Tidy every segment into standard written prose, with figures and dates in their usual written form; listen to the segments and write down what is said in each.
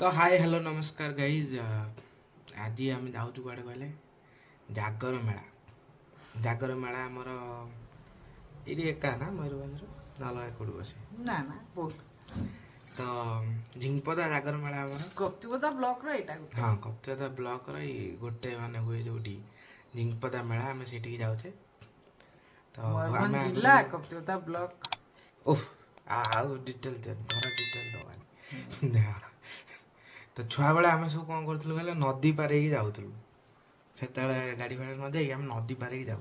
तो hi hello नमस्कार guys. आज आम जाऊँ कड़े कहले जागर मेला। जागर मेला आमर ये एका ना मयूरभंज ना अलग कौट बसे ना ना बहुत तो झिंपदा जागर मेला आमर कप्तिपदा ब्लॉक रो एटा हाँ कप्तिपदा ब्लॉक गोटे माने हुए जो झिंपदा मेला आम से जाऊे तो मयूरभंज जिला कप्तिपदा ब्लॉक ओह आउ डिटेल दियो घर डिटेल दबानी तो छुआ बेले आम सब कौन करूँ कहले नदी पार जाऊँ से गाड़ी भाड़ा न जाइए आम नदी पार जाऊ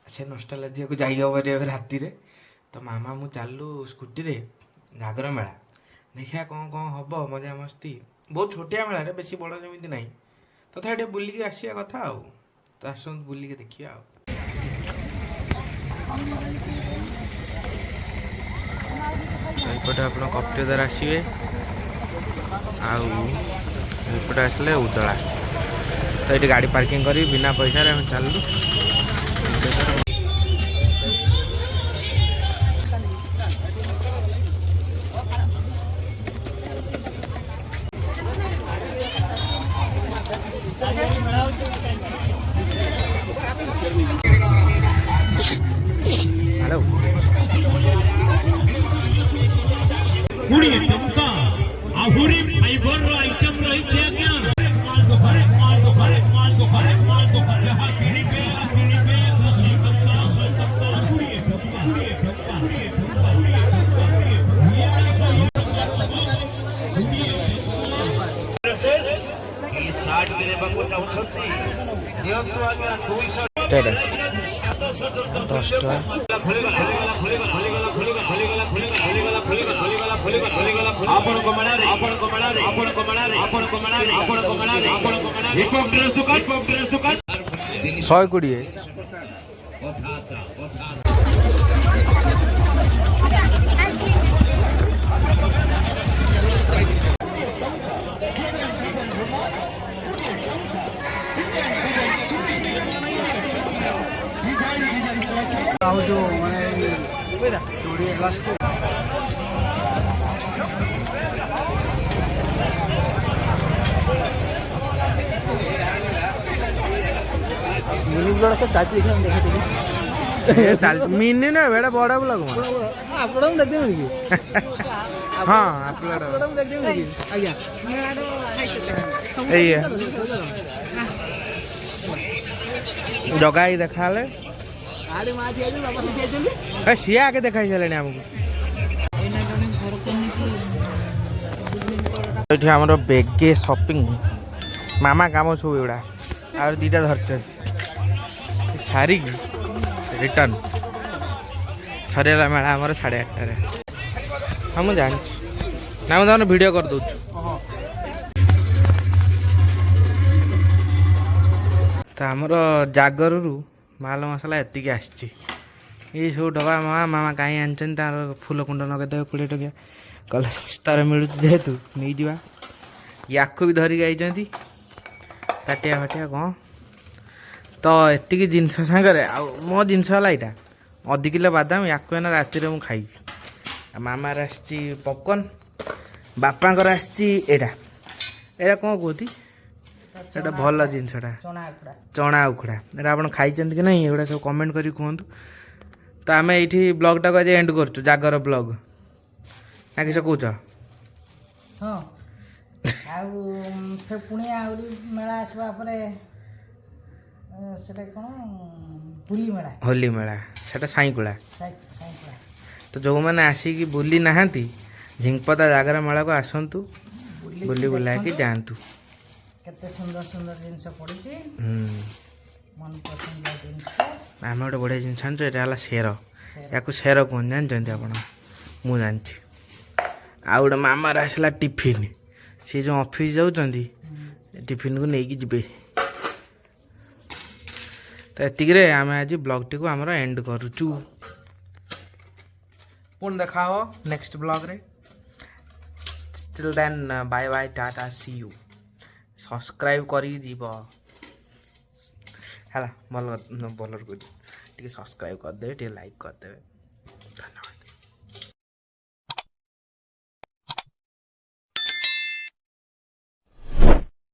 से नस्टालजिया को जाई हबनी अब राति तो मामा मु चलू स्कूटी रे जागर मेला देखिया कौन कौन हम मजा मस्ती बहुत छोटिया मेला रे बेसी बड़ जमी ना तथा तो बुलिकी आसिया कथा आउ तो आस बुलिकी देखिए आउटे आप कप्तिपदा आसवे आउटे आसले उदला तो ये गाड़ी पार्किंग करी बिना पैसा रे हम चलू हेलो आहुरी फाइबर रो आइटम रही छे क्या माल दो घरे माल दो घरे माल दो घरे माल दो घरे जहां पीड़ी पे दसी कत्ता सो कत्ता आहुरी ठोका ये 60 मेरे बंगो चाहछंती दियो तो आज्ञा 200 10 टा आपण को मना रे आपण को मना रे आपण को मना रे आपण को मना रे आपण को मना रे आपण को मना रे हिप हॉप ड्रेस दुकान 120 जो माने चूड़ी ग्लास को मिनी ब्लॉग तो ताज लिखे हम देखे थे मिनी ना बेटा बड़ा ब्लॉग में अपलोड हम देखते हैं हां अपलोड हम देखते हैं आज्ञा ए जगाई देखाले आरे मा दिया जो बाबा दिया चली ए सिया के देखाई चलेनी हमको एठी हमरो बेगे शॉपिंग मामा काम सब एड़ा और दीटा धरते सारी रिटर्न सरियाला मेला आमर 8:30 हाँ मुझे जानी ना मुझे वीडियो कर दूँ तो आमर जागर माल मसला एति आसी ये सब डबा मामा मामा कहीं आनछन तार फूल कुंड नगेदेवे 20 टकिया कल सस्तार मिलूँ जेहेतु नहीं जा या भी धरिक आई ताटिया फाटिया कौन तो एतिक जिनस सांगे मो जिनस है यहाँ अधी किलो बादाम या राति में खाई मामार आसी पपकर्न बापांकर आसटा कौन कहती एटा भल जिनसटा चना उखुड़ा एटा आप खाई कि नहीं एगुड़ा सब कमेंट करी कहतु तो आम ये ब्लॉगटा को आज एंड कर जागर ब्लॉग ना किस कौच हाँ पुणी आहरी मेला आसवा सेटा कौन होली मेला सेटा साईकुला तो जो मैंने आसिकी बुली ना झिंपदा जागर मेला को आसतु बुली बुला कि जातु केते सुंदर सुंदर जिनस पड़ी मन पसंद जिनस आम गोटे बढ़िया जिन यहाँ सेर या सेर कौन जानते आप मुझे जानती आ गए मामार आसला टिफिन सी जो ऑफिस जाऊँगी टिफिन को लेकिन जी तो एतिक आम आज ब्लॉग टी को आमर एंड करुचु पुणी देखा हो नेक्स्ट ब्लॉग रे स्टिल देन बाय बाय टाटा सी यू सब्सक्राइब करी जीव है भल भलर को सब्सक्राइब करदे लाइक करदे।